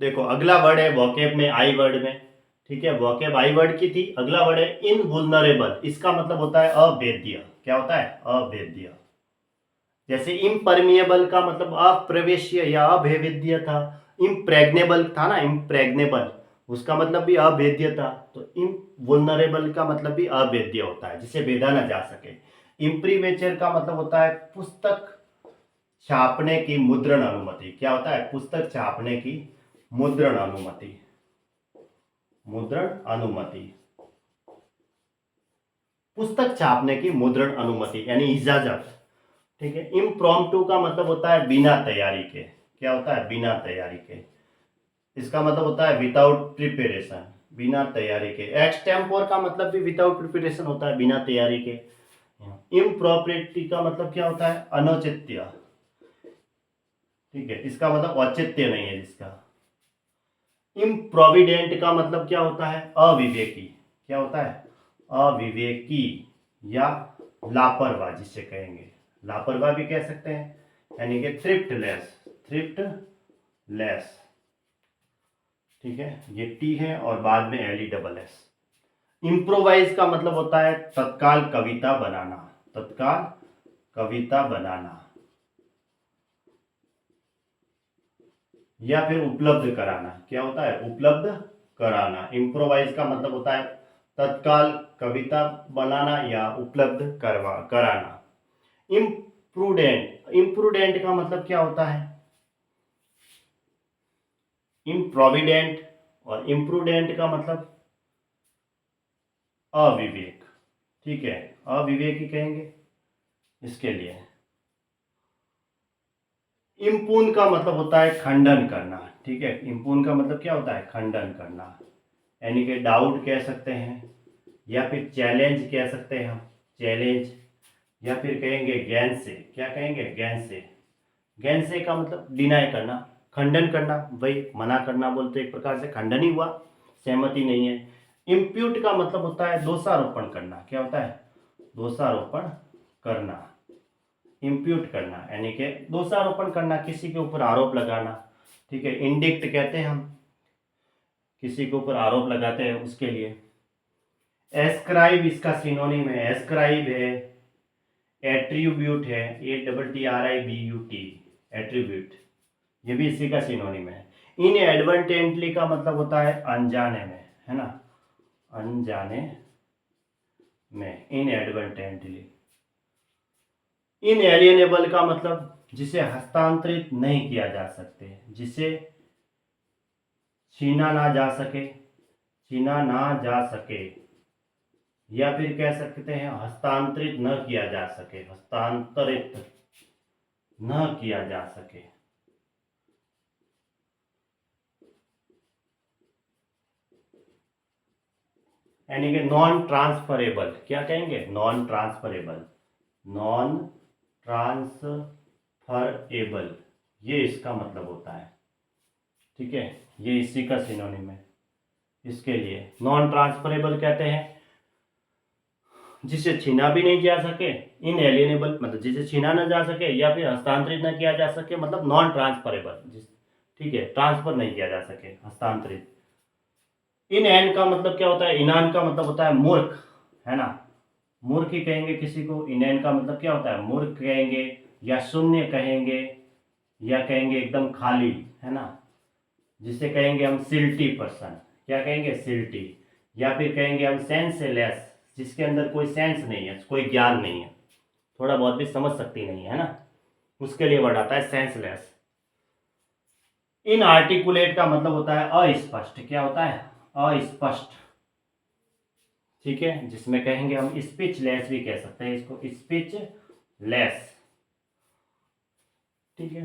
देखो अगला वर्ड है वोकेब में आई वर्ड में, ठीक है, वोकेब आई वर्ड की थी। अगला वर्ड है इनवुल्नरेबल, इसका मतलब होता है अभेद्य। क्या होता है? अभेद्य। जैसे इम्परमिएबल का मतलब अप्रवेश्य या अभेद्य था। इम्प्रेग्नेबल था ना, इम्प्रेग्नेबल, उसका मतलब भी अभेद्य था। तो इनवुल्नरेबल का मतलब भी अभेद्य होता है, जिसे भेदा ना जा सके। इम्प्रीमेचर का मतलब होता है पुस्तक छापने की मुद्रण अनुमति। क्या होता है? पुस्तक छापने की मुद्रण अनुमति। मुद्रण अनुमति, पुस्तक छापने की मुद्रण अनुमति यानी इजाजत, ठीक है। इम्प्रॉम्प्टू का मतलब होता है बिना तैयारी के। क्या होता है? बिना तैयारी के। इसका मतलब होता है विदाउट प्रिपरेशन, बिना तैयारी के। एक्सटेम्पोर का मतलब भी विदाउट प्रिपरेशन होता है, बिना तैयारी के। इम्प्रॉपर्टी का मतलब क्या होता है? अनौचित्य, ठीक है, इसका मतलब औचित्य नहीं है जिसका। इम्प्रोविडेंट का मतलब क्या होता है? अविवेकी। क्या होता है? अविवेकी या लापरवाह जिसे कहेंगे, लापरवाह भी कह सकते हैं, यानी कि थ्रिफ्टलेस, थ्रिफ्टलेस, ठीक है। ये टी है और बाद में L E double S. Improvise का मतलब होता है तत्काल कविता बनाना, तत्काल कविता बनाना या फिर उपलब्ध कराना। क्या होता है? उपलब्ध कराना। इम्प्रोवाइज का मतलब होता है तत्काल कविता बनाना या उपलब्ध कराना। इम्प्रूडेंट, इम्प्रूडेंट का मतलब क्या होता है? इम्प्रोविडेंट। और इम्प्रूडेंट का मतलब अविवेक, ठीक है, अविवेक ही कहेंगे इसके लिए। इम्पून का मतलब होता है खंडन करना, ठीक है। इम्पून का मतलब क्या होता है? खंडन करना, यानी कि डाउट कह सकते हैं या फिर चैलेंज कह सकते हैं हम, चैलेंज, या फिर कहेंगे ज्ञान से। क्या कहेंगे? ज्ञान से। ज्ञान से का मतलब डिनाई करना, खंडन करना, वही मना करना बोलते, एक प्रकार से खंडन ही हुआ, सहमति नहीं है। इम्प्यूट का मतलब होता है दोषारोपण करना। क्या होता है? दोषारोपण करना, इम्प्यूट करना, यानी कि दोषारोपण करना, किसी के ऊपर आरोप लगाना, ठीक है। इंडिक्ट कहते हैं हम, किसी के ऊपर आरोप लगाते हैं उसके लिए। एस्क्राइब इसका सिनोनिम है, एस्क्राइब है, एट्रीब्यूट है, ATTRIBUT, एट्रीब्यूट, ये भी इसी का सिनोनिम है। इनएडवर्टेंटली का मतलब होता है अनजाने में, है ना, अनजाने में, इनएडवर्टेंटली। इनएलिएनेबल का मतलब जिसे हस्तांतरित नहीं किया जा सकते, जिसे छीना ना जा सके, छीना ना जा सके, या फिर कह सकते हैं हस्तांतरित न किया जा सके, हस्तांतरित न किया जा सके। यानी कि नॉन ट्रांसफरेबल। क्या कहेंगे? नॉन ट्रांसफरेबल, नॉन ट्रांसफरेबल, ये इसका मतलब होता है, ठीक है। ये इसी का सिनोनिम है। इसके लिए नॉन ट्रांसफरेबल कहते हैं जिसे छीना भी नहीं जा सके, इनएलिएनेबल मतलब जिसे छीना ना जा सके या फिर हस्तांतरित ना किया जा सके, मतलब नॉन ट्रांसफरेबल, ठीक है, ट्रांसफर नहीं किया जा सके, हस्तांतरित। इनएन का मतलब क्या होता है? इनान का मतलब होता है मूर्ख, है ना, मूर्ख ही कहेंगे किसी को। इनएन का मतलब क्या होता है? मूर्ख कहेंगे या शून्य कहेंगे या कहेंगे एकदम खाली, है ना, जिसे कहेंगे हम सिल्टी पर्सन। क्या कहेंगे? सिल्टी। या फिर कहेंगे हम सेंसलेस, जिसके अंदर कोई सेंस नहीं है, कोई ज्ञान नहीं है, थोड़ा बहुत भी समझ सकती नहीं है ना, उसके लिए वर्ड आता है सेंसलेस। इनआर्टिकुलेट का मतलब होता है अस्पष्ट। क्या होता है? अस्पष्ट, ठीक है, जिसमें कहेंगे हम स्पीचलेस भी कह सकते हैं इसको, स्पीचलेस, ठीक है।